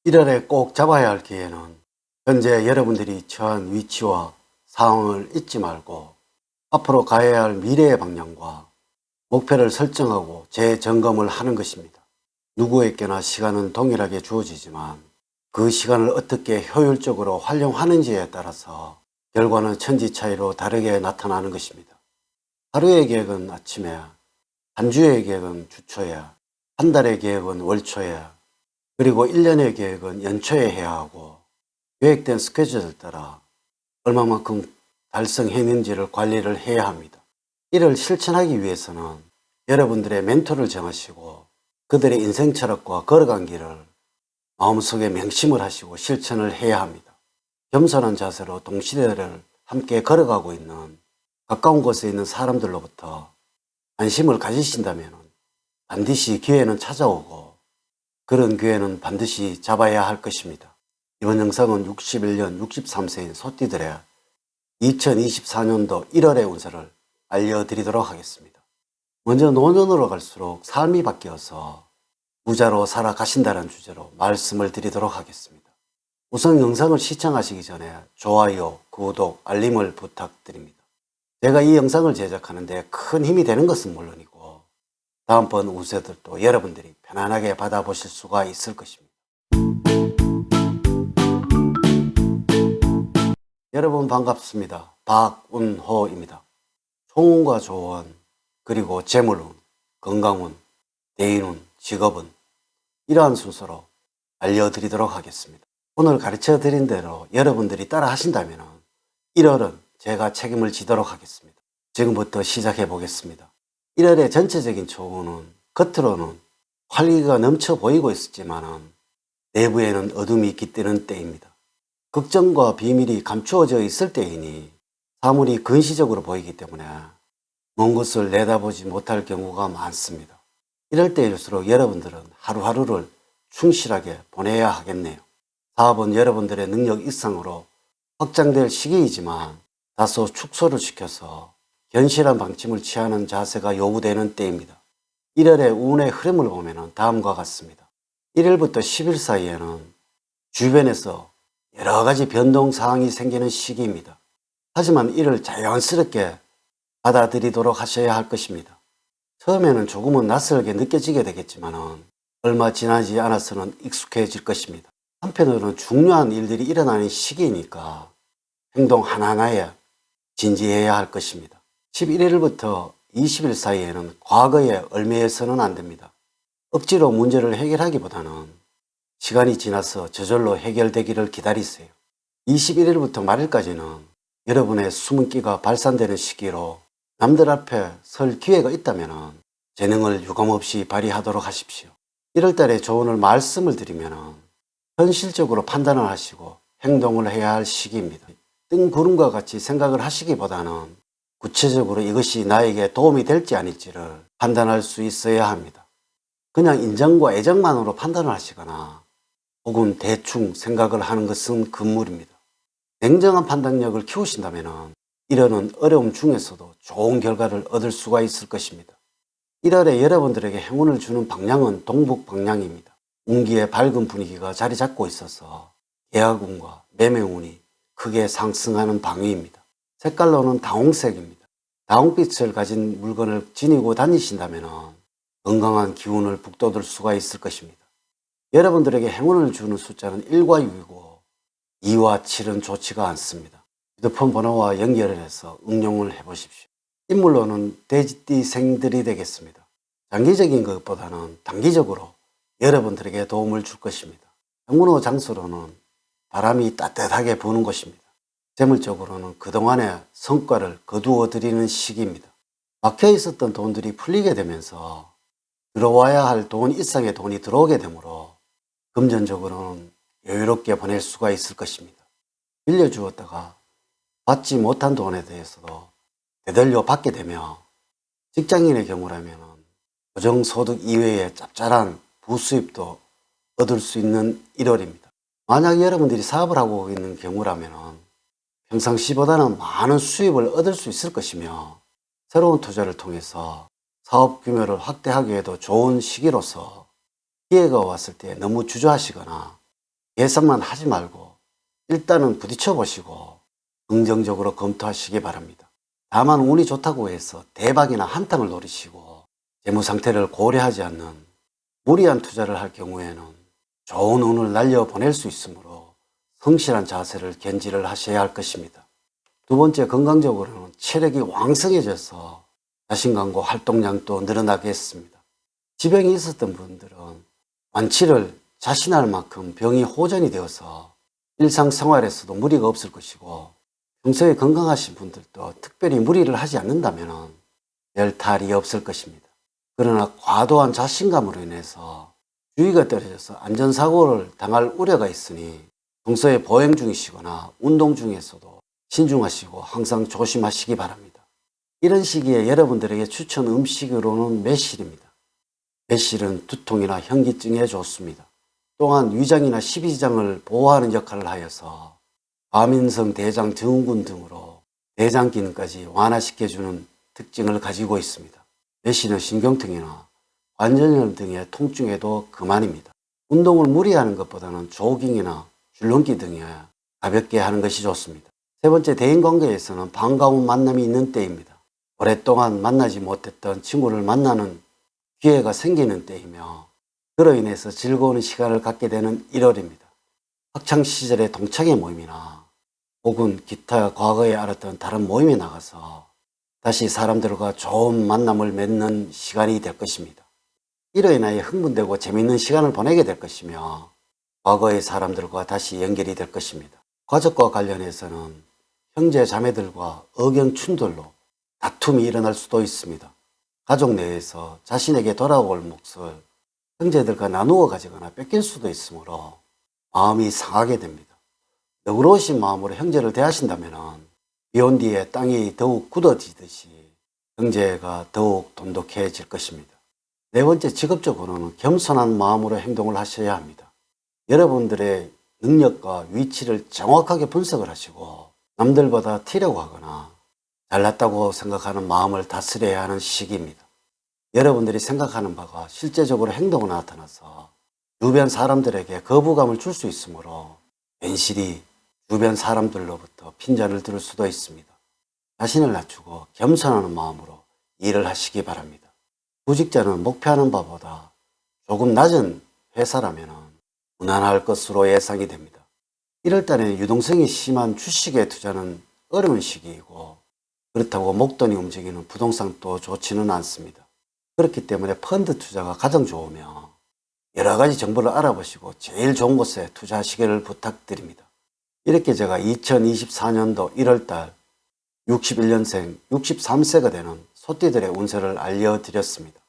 1월에 꼭 잡아야 할 기회는 현재 여러분들이 처한 위치와 상황을 잊지 말고 앞으로 가야 할 미래의 방향과 목표를 설정하고 재점검을 하는 것입니다. 누구에게나 시간은 동일하게 주어지지만 그 시간을 어떻게 효율적으로 활용하는지에 따라서 결과는 천지 차이로 다르게 나타나는 것입니다. 하루의 계획은 아침에, 한 주의 계획은 주초에, 한 달의 계획은 월초에, 그리고 1년의 계획은 연초에 해야 하고 계획된 스케줄을 따라 얼마만큼 달성했는지를 관리를 해야 합니다. 이를 실천하기 위해서는 여러분들의 멘토를 정하시고 그들의 인생 철학과 걸어간 길을 마음속에 명심을 하시고 실천을 해야 합니다. 겸손한 자세로 동시대를 함께 걸어가고 있는 가까운 곳에 있는 사람들로부터 관심을 가지신다면 반드시 기회는 찾아오고 그런 기회는 반드시 잡아야 할 것입니다. 이번 영상은 61년 63세인 소띠들의 2024년도 1월의 운세를 알려드리도록 하겠습니다. 먼저 노년으로 갈수록 삶이 바뀌어서 부자로 살아가신다는 주제로 말씀을 드리도록 하겠습니다. 우선 영상을 시청하시기 전에 좋아요, 구독, 알림을 부탁드립니다. 제가 이 영상을 제작하는데 큰 힘이 되는 것은 물론이고 다음번 운세들도 여러분들이 편안하게 받아보실 수가 있을 것입니다. 여러분 반갑습니다. 박운호입니다. 총운과 조운, 그리고 재물운, 건강운, 대인운, 직업운 이러한 순서로 알려드리도록 하겠습니다. 오늘 가르쳐 드린 대로 여러분들이 따라 하신다면 1월은 제가 책임을 지도록 하겠습니다. 지금부터 시작해 보겠습니다. 1월의 전체적인 조운은 겉으로는 활기가 넘쳐 보이고 있었지만 내부에는 어둠이 깃드는 때입니다. 걱정과 비밀이 감추어져 있을 때이니 사물이 근시적으로 보이기 때문에 먼 것을 내다보지 못할 경우가 많습니다. 이럴 때일수록 여러분들은 하루하루를 충실하게 보내야 하겠네요. 사업은 여러분들의 능력 이상으로 확장될 시기이지만 다소 축소를 시켜서 견실한 방침을 취하는 자세가 요구되는 때입니다. 1월의 운의 흐름을 보면 다음과 같습니다. 1일부터 10일 사이에는 주변에서 여러 가지 변동사항이 생기는 시기입니다. 하지만 이를 자연스럽게 받아들이도록 하셔야 할 것입니다. 처음에는 조금은 낯설게 느껴지게 되겠지만 얼마 지나지 않아서는 익숙해질 것입니다. 한편으로는 중요한 일들이 일어나는 시기이니까 행동 하나하나에 진지해야 할 것입니다. 11일부터 20일 사이에는 과거에 얽매여서는 안 됩니다. 억지로 문제를 해결하기보다는 시간이 지나서 저절로 해결되기를 기다리세요. 21일부터 말일까지는 여러분의 숨은기가 발산되는 시기로 남들 앞에 설 기회가 있다면 재능을 유감없이 발휘하도록 하십시오. 1월달에 조언을 말씀을 드리면 현실적으로 판단을 하시고 행동을 해야 할 시기입니다. 뜬구름과 같이 생각을 하시기보다는 구체적으로 이것이 나에게 도움이 될지 아닐지를 판단할 수 있어야 합니다. 그냥 인정과 애정만으로 판단을 하시거나 혹은 대충 생각을 하는 것은 금물입니다. 냉정한 판단력을 키우신다면 1월은 어려움 중에서도 좋은 결과를 얻을 수가 있을 것입니다. 1월에 여러분들에게 행운을 주는 방향은 동북 방향입니다. 운기의 밝은 분위기가 자리 잡고 있어서 계약운과 매매운이 크게 상승하는 방위입니다. 색깔로는 다홍색입니다. 다홍빛을 가진 물건을 지니고 다니신다면 건강한 기운을 북돋을 수가 있을 것입니다. 여러분들에게 행운을 주는 숫자는 1과 6이고 2와 7은 좋지가 않습니다. 휴대폰 번호와 연결을 해서 응용을 해보십시오. 인물로는 돼지띠생들이 되겠습니다. 장기적인 것보다는 단기적으로 여러분들에게 도움을 줄 것입니다. 행운의 장소로는 바람이 따뜻하게 부는 곳입니다. 재물적으로는 그동안의 성과를 거두어 드리는 시기입니다. 막혀 있었던 돈들이 풀리게 되면서 들어와야 할 돈 이상의 돈이 들어오게 되므로 금전적으로는 여유롭게 보낼 수가 있을 것입니다. 빌려주었다가 받지 못한 돈에 대해서도 되돌려 받게 되며 직장인의 경우라면 고정소득 이외의 짭짤한 부수입도 얻을 수 있는 1월입니다. 만약 여러분들이 사업을 하고 있는 경우라면 평상시보다는 많은 수입을 얻을 수 있을 것이며 새로운 투자를 통해서 사업 규모를 확대하기에도 좋은 시기로서 기회가 왔을 때 너무 주저하시거나 계산만 하지 말고 일단은 부딪혀 보시고 긍정적으로 검토하시기 바랍니다. 다만 운이 좋다고 해서 대박이나 한탕을 노리시고 재무 상태를 고려하지 않는 무리한 투자를 할 경우에는 좋은 운을 날려보낼 수 있으므로 성실한 자세를 견지를 하셔야 할 것입니다. 두 번째, 건강적으로는 체력이 왕성해져서 자신감과 활동량도 늘어나겠습니다. 지병이 있었던 분들은 완치를 자신할 만큼 병이 호전이 되어서 일상생활에서도 무리가 없을 것이고, 평소에 건강하신 분들도 특별히 무리를 하지 않는다면 별 탈이 없을 것입니다. 그러나 과도한 자신감으로 인해서 주의가 떨어져서 안전사고를 당할 우려가 있으니 평소에 보행 중이시거나 운동 중에서도 신중하시고 항상 조심하시기 바랍니다. 이런 시기에 여러분들에게 추천 음식으로는 매실입니다. 매실은 두통이나 현기증에 좋습니다. 또한 위장이나 십이지장을 보호하는 역할을 하여서 과민성 대장 증후군 등으로 대장 기능까지 완화시켜주는 특징을 가지고 있습니다. 매실은 신경통이나 관절염 등의 통증에도 그만입니다. 운동을 무리하는 것보다는 조깅이나 줄넘기 등에 가볍게 하는 것이 좋습니다. 세 번째, 대인관계에서는 반가운 만남이 있는 때입니다. 오랫동안 만나지 못했던 친구를 만나는 기회가 생기는 때이며, 그로 인해서 즐거운 시간을 갖게 되는 1월입니다. 학창시절의 동창회 모임이나 혹은 기타 과거에 알았던 다른 모임에 나가서 다시 사람들과 좋은 만남을 맺는 시간이 될 것입니다. 이로 인하여 흥분되고 재미있는 시간을 보내게 될 것이며, 과거의 사람들과 다시 연결이 될 것입니다. 가족과 관련해서는 형제 자매들과 의견 충돌로 다툼이 일어날 수도 있습니다. 가족 내에서 자신에게 돌아올 몫을 형제들과 나누어 가지거나 뺏길 수도 있으므로 마음이 상하게 됩니다. 너그러우신 마음으로 형제를 대하신다면 비온 뒤에 땅이 더욱 굳어지듯이 형제가 더욱 돈독해질 것입니다. 네 번째, 직업적으로는 겸손한 마음으로 행동을 하셔야 합니다. 여러분들의 능력과 위치를 정확하게 분석을 하시고 남들보다 튀려고 하거나 잘났다고 생각하는 마음을 다스려야 하는 시기입니다. 여러분들이 생각하는 바가 실제적으로 행동으로 나타나서 주변 사람들에게 거부감을 줄 수 있으므로 괜시리 주변 사람들로부터 핀잔을 들을 수도 있습니다. 자신을 낮추고 겸손하는 마음으로 일을 하시기 바랍니다. 구직자는 목표하는 바보다 조금 낮은 회사라면 무난할 것으로 예상이 됩니다. 1월달에 유동성이 심한 주식에 투자는 어려운 시기이고, 그렇다고 목돈이 움직이는 부동산도 좋지는 않습니다. 그렇기 때문에 펀드 투자가 가장 좋으며 여러 가지 정보를 알아보시고 제일 좋은 곳에 투자하시기를 부탁드립니다. 이렇게 제가 2024년도 1월달 61년생 63세가 되는 소띠들의 운세를 알려드렸습니다.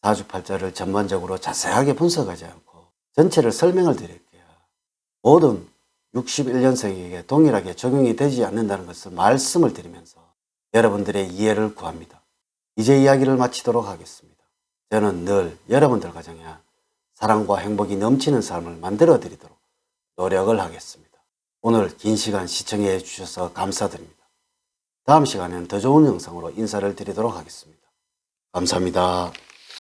사주팔자를 전반적으로 자세하게 분석하지 않고 전체를 설명을 드릴게요. 모든 61년생에게 동일하게 적용이 되지 않는다는 것을 말씀을 드리면서 여러분들의 이해를 구합니다. 이제 이야기를 마치도록 하겠습니다. 저는 늘 여러분들 가정에 사랑과 행복이 넘치는 삶을 만들어 드리도록 노력을 하겠습니다. 오늘 긴 시간 시청해 주셔서 감사드립니다. 다음 시간에는 더 좋은 영상으로 인사를 드리도록 하겠습니다. 감사합니다.